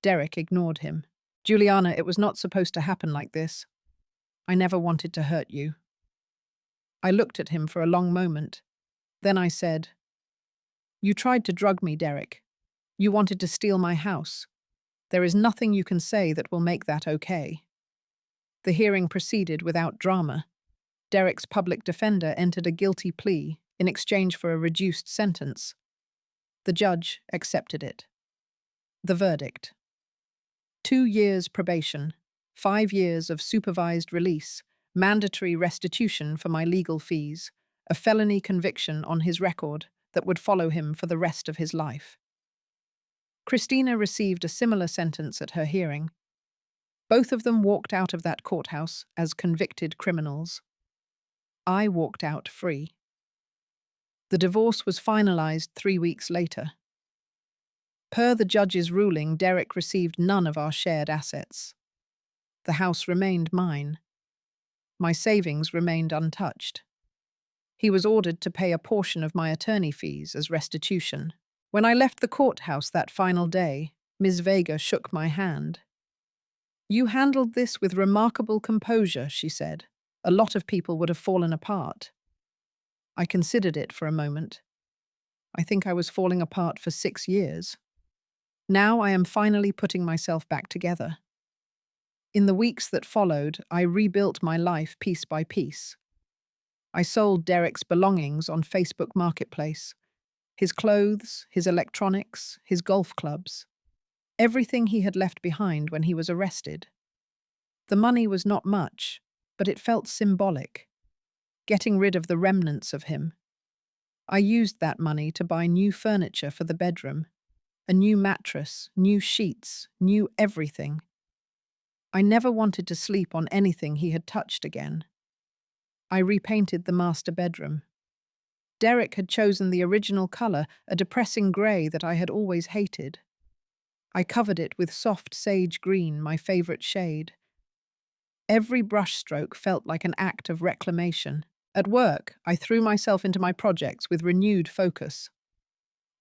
Derek ignored him. Juliana, it was not supposed to happen like this. I never wanted to hurt you. I looked at him for a long moment. Then I said, You tried to drug me, Derek. You wanted to steal my house. There is nothing you can say that will make that okay. The hearing proceeded without drama. Derek's public defender entered a guilty plea in exchange for a reduced sentence. The judge accepted it. The verdict: 2 years probation, 5 years of supervised release, mandatory restitution for my legal fees, a felony conviction on his record that would follow him for the rest of his life. Christina received a similar sentence at her hearing. Both of them walked out of that courthouse as convicted criminals. I walked out free. The divorce was finalized 3 weeks later. Per the judge's ruling, Derek received none of our shared assets. The house remained mine. My savings remained untouched. He was ordered to pay a portion of my attorney fees as restitution. When I left the courthouse that final day, Ms. Vega shook my hand. "You handled this with remarkable composure," she said. "A lot of people would have fallen apart." I considered it for a moment. I think I was falling apart for 6 years. Now I am finally putting myself back together. In the weeks that followed, I rebuilt my life piece by piece. I sold Derek's belongings on Facebook Marketplace. His clothes, his electronics, his golf clubs. Everything he had left behind when he was arrested. The money was not much, but it felt symbolic. Getting rid of the remnants of him. I used that money to buy new furniture for the bedroom. A new mattress, new sheets, new everything. I never wanted to sleep on anything he had touched again. I repainted the master bedroom. Derek had chosen the original color, a depressing grey that I had always hated. I covered it with soft sage green, my favorite shade. Every brushstroke felt like an act of reclamation. At work, I threw myself into my projects with renewed focus.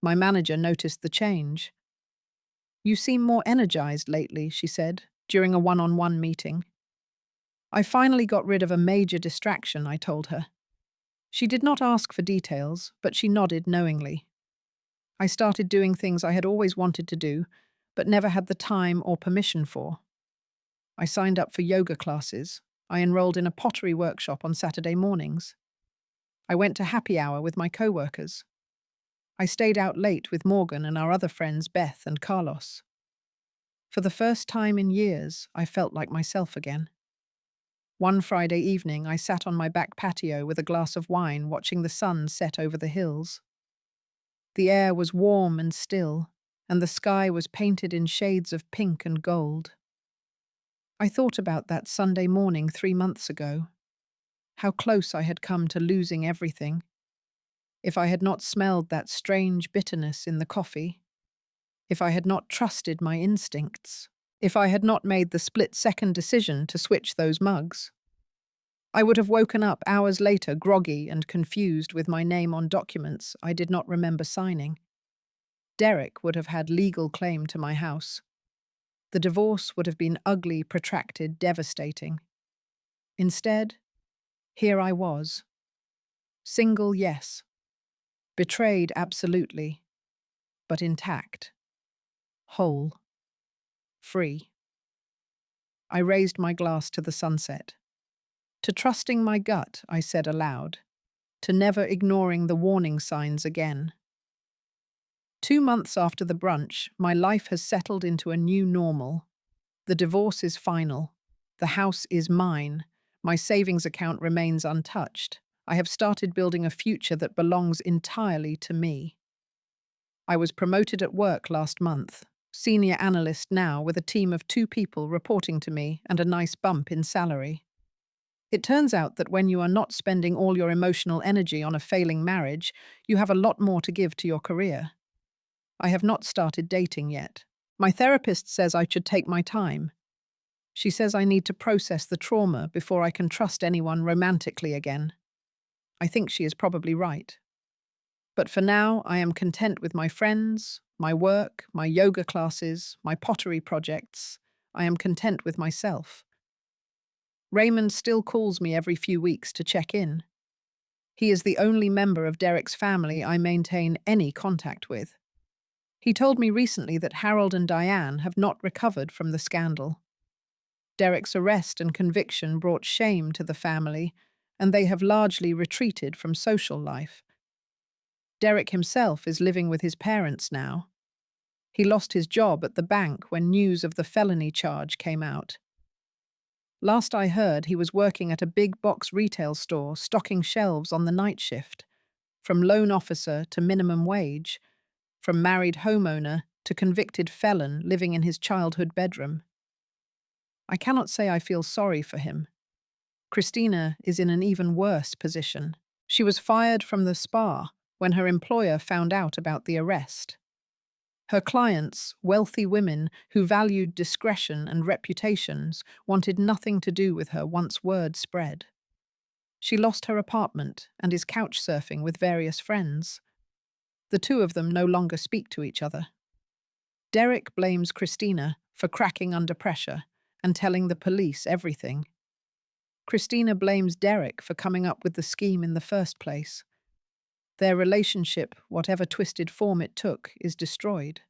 My manager noticed the change. "You seem more energized lately," she said, during a one-on-one meeting. "I finally got rid of a major distraction," I told her. She did not ask for details, but she nodded knowingly. I started doing things I had always wanted to do, but never had the time or permission for. I signed up for yoga classes. I enrolled in a pottery workshop on Saturday mornings. I went to happy hour with my co-workers. I stayed out late with Morgan and our other friends Beth and Carlos. For the first time in years, I felt like myself again. One Friday evening, I sat on my back patio with a glass of wine, watching the sun set over the hills. The air was warm and still, and the sky was painted in shades of pink and gold. I thought about that Sunday morning 3 months ago, how close I had come to losing everything. If I had not smelled that strange bitterness in the coffee, if I had not trusted my instincts, if I had not made the split-second decision to switch those mugs, I would have woken up hours later groggy and confused with my name on documents I did not remember signing. Derek would have had legal claim to my house. The divorce would have been ugly, protracted, devastating. Instead, here I was. Single, yes. Betrayed, absolutely. But intact. Whole. Free. I raised my glass to the sunset. To trusting my gut, I said aloud. To never ignoring the warning signs again. 2 months after the brunch, my life has settled into a new normal. The divorce is final. The house is mine. My savings account remains untouched. I have started building a future that belongs entirely to me. I was promoted at work last month. Senior analyst now, with a team of 2 people reporting to me and a nice bump in salary. It turns out that when you are not spending all your emotional energy on a failing marriage, you have a lot more to give to your career. I have not started dating yet. My therapist says I should take my time. She says I need to process the trauma before I can trust anyone romantically again. I think she is probably right. But for now, I am content with my friends, my work, my yoga classes, my pottery projects. I am content with myself. Raymond still calls me every few weeks to check in. He is the only member of Derek's family I maintain any contact with. He told me recently that Harold and Diane have not recovered from the scandal. Derek's arrest and conviction brought shame to the family, and they have largely retreated from social life. Derek himself is living with his parents now. He lost his job at the bank when news of the felony charge came out. Last I heard, he was working at a big box retail store, stocking shelves on the night shift. From loan officer to minimum wage, from married homeowner to convicted felon living in his childhood bedroom. I cannot say I feel sorry for him. Christina is in an even worse position. She was fired from the spa when her employer found out about the arrest. Her clients, wealthy women who valued discretion and reputations, wanted nothing to do with her once word spread. She lost her apartment and is couch surfing with various friends. The two of them no longer speak to each other. Derek blames Christina for cracking under pressure and telling the police everything. Christina blames Derek for coming up with the scheme in the first place. Their relationship, whatever twisted form it took, is destroyed.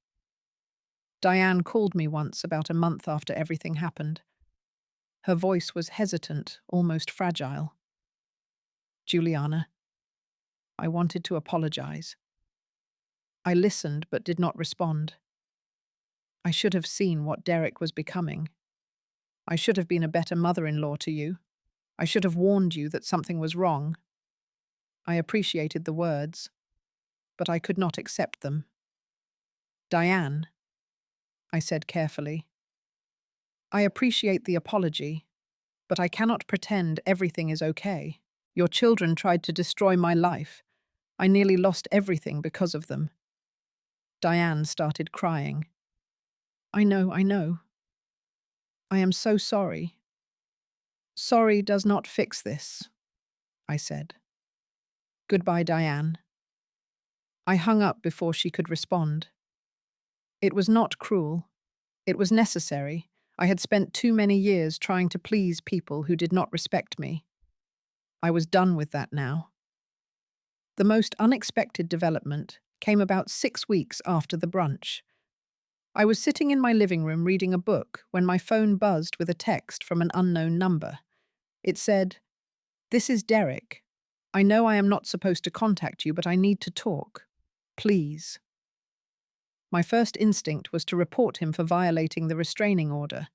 Diane called me once about a month after everything happened. Her voice was hesitant, almost fragile. Juliana, I wanted to apologize. I listened but did not respond. I should have seen what Derek was becoming. I should have been a better mother-in-law to you. I should have warned you that something was wrong. I appreciated the words, but I could not accept them. Diane, I said carefully, I appreciate the apology, but I cannot pretend everything is okay. Your children tried to destroy my life. I nearly lost everything because of them. Diane started crying. I know. I am so sorry. Sorry does not fix this, I said. Goodbye, Diane. I hung up before she could respond. It was not cruel. It was necessary. I had spent too many years trying to please people who did not respect me. I was done with that now. The most unexpected development came about 6 weeks after the brunch. I was sitting in my living room reading a book when my phone buzzed with a text from an unknown number. It said, "This is Derek. I know I am not supposed to contact you, but I need to talk. Please." My first instinct was to report him for violating the restraining order,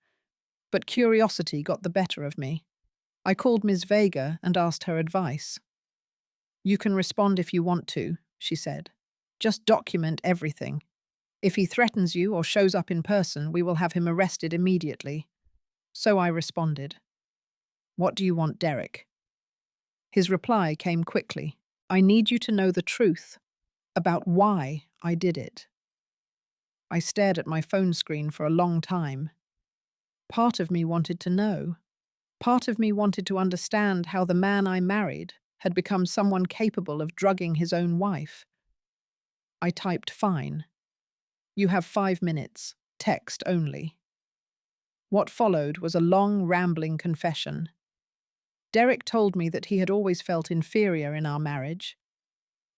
but curiosity got the better of me. I called Ms. Vega and asked her advice. "You can respond if you want to," she said. "Just document everything. If he threatens you or shows up in person, we will have him arrested immediately." So I responded. "What do you want, Derek?" His reply came quickly. "I need you to know the truth about why I did it." I stared at my phone screen for a long time. Part of me wanted to know. Part of me wanted to understand how the man I married had become someone capable of drugging his own wife. I typed, "Fine. You have 5 minutes. Text only." What followed was a long, rambling confession. Derek told me that he had always felt inferior in our marriage.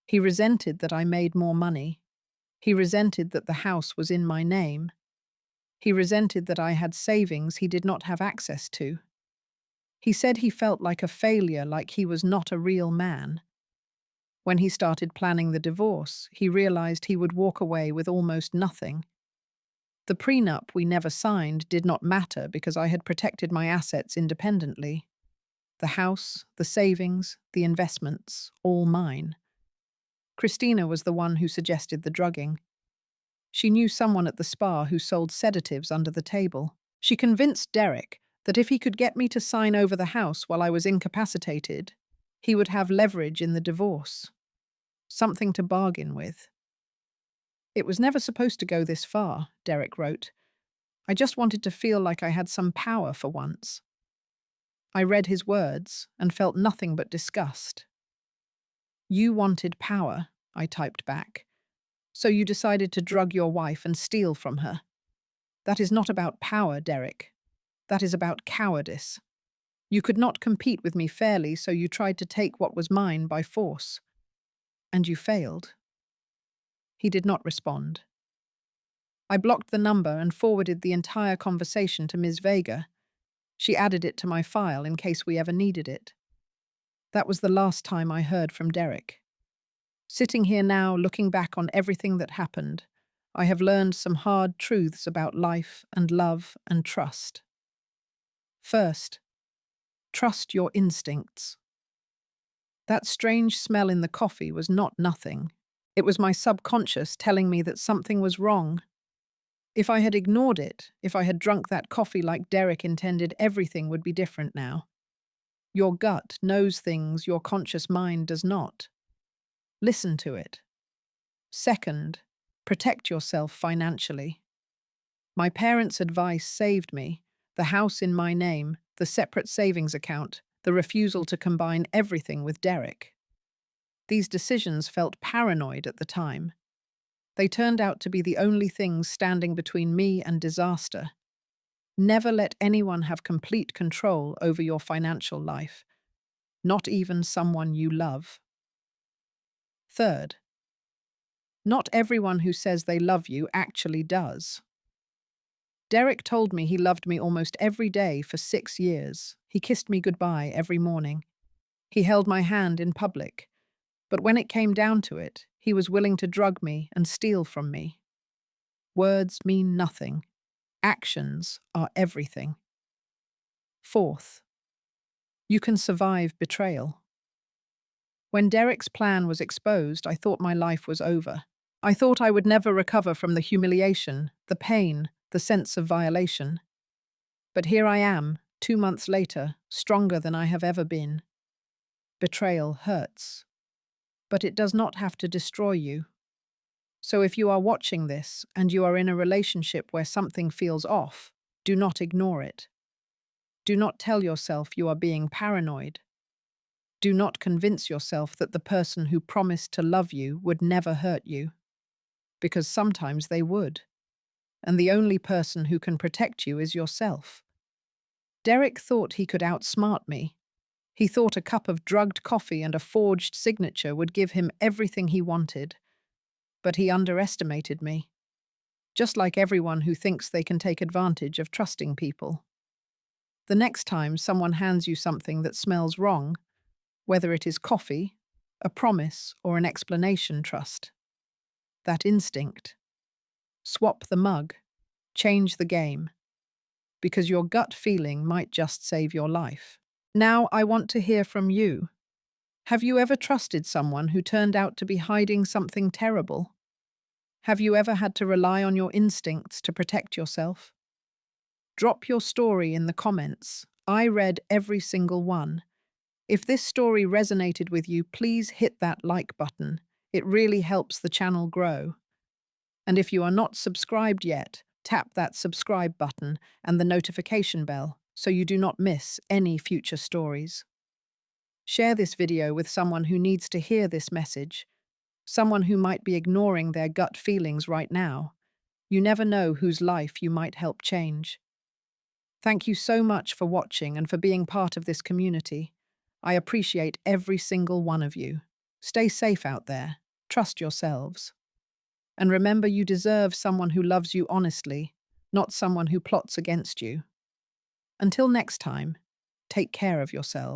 He resented that I made more money. He resented that the house was in my name. He resented that I had savings he did not have access to. He said he felt like a failure, like he was not a real man. When he started planning the divorce, he realized he would walk away with almost nothing. The prenup we never signed did not matter because I had protected my assets independently. The house, the savings, the investments, all mine. Christina was the one who suggested the drugging. She knew someone at the spa who sold sedatives under the table. She convinced Derek that if he could get me to sign over the house while I was incapacitated, he would have leverage in the divorce. Something to bargain with. "It was never supposed to go this far," Derek wrote. "I just wanted to feel like I had some power for once." I read his words and felt nothing but disgust. "You wanted power," I typed back. "So you decided to drug your wife and steal from her. That is not about power, Derek. That is about cowardice. You could not compete with me fairly, so you tried to take what was mine by force. And you failed." He did not respond. I blocked the number and forwarded the entire conversation to Ms. Vega. She added it to my file in case we ever needed it. That was the last time I heard from Derek. Sitting here now, looking back on everything that happened, I have learned some hard truths about life and love and trust. First, trust your instincts. That strange smell in the coffee was not nothing. It was my subconscious telling me that something was wrong. If I had ignored it, if I had drunk that coffee like Derek intended, everything would be different now. Your gut knows things your conscious mind does not. Listen to it. Second, protect yourself financially. My parents' advice saved me. The house in my name, the separate savings account, the refusal to combine everything with Derek. These decisions felt paranoid at the time. They turned out to be the only things standing between me and disaster. Never let anyone have complete control over your financial life, not even someone you love. Third, not everyone who says they love you actually does. Derek told me he loved me almost every day for 6 years. He kissed me goodbye every morning. He held my hand in public. But when it came down to it, he was willing to drug me and steal from me. Words mean nothing. Actions are everything. Fourth, you can survive betrayal. When Derek's plan was exposed, I thought my life was over. I thought I would never recover from the humiliation, the pain, the sense of violation. But here I am, 2 months later, stronger than I have ever been. Betrayal hurts, but it does not have to destroy you. So if you are watching this and you are in a relationship where something feels off, do not ignore it. Do not tell yourself you are being paranoid. Do not convince yourself that the person who promised to love you would never hurt you. Because sometimes they would. And the only person who can protect you is yourself. Derek thought he could outsmart me. He thought a cup of drugged coffee and a forged signature would give him everything he wanted. But he underestimated me. Just like everyone who thinks they can take advantage of trusting people. The next time someone hands you something that smells wrong, whether it is coffee, a promise, or an explanation, trust that instinct. Swap the mug. Change the game. Because your gut feeling might just save your life. Now I want to hear from you. Have you ever trusted someone who turned out to be hiding something terrible? Have you ever had to rely on your instincts to protect yourself? Drop your story in the comments. I read every single one. If this story resonated with you, please hit that like button. It really helps the channel grow. And if you are not subscribed yet, tap that subscribe button and the notification bell so you do not miss any future stories. Share this video with someone who needs to hear this message, someone who might be ignoring their gut feelings right now. You never know whose life you might help change. Thank you so much for watching and for being part of this community. I appreciate every single one of you. Stay safe out there. Trust yourselves. And remember, you deserve someone who loves you honestly, not someone who plots against you. Until next time, take care of yourselves.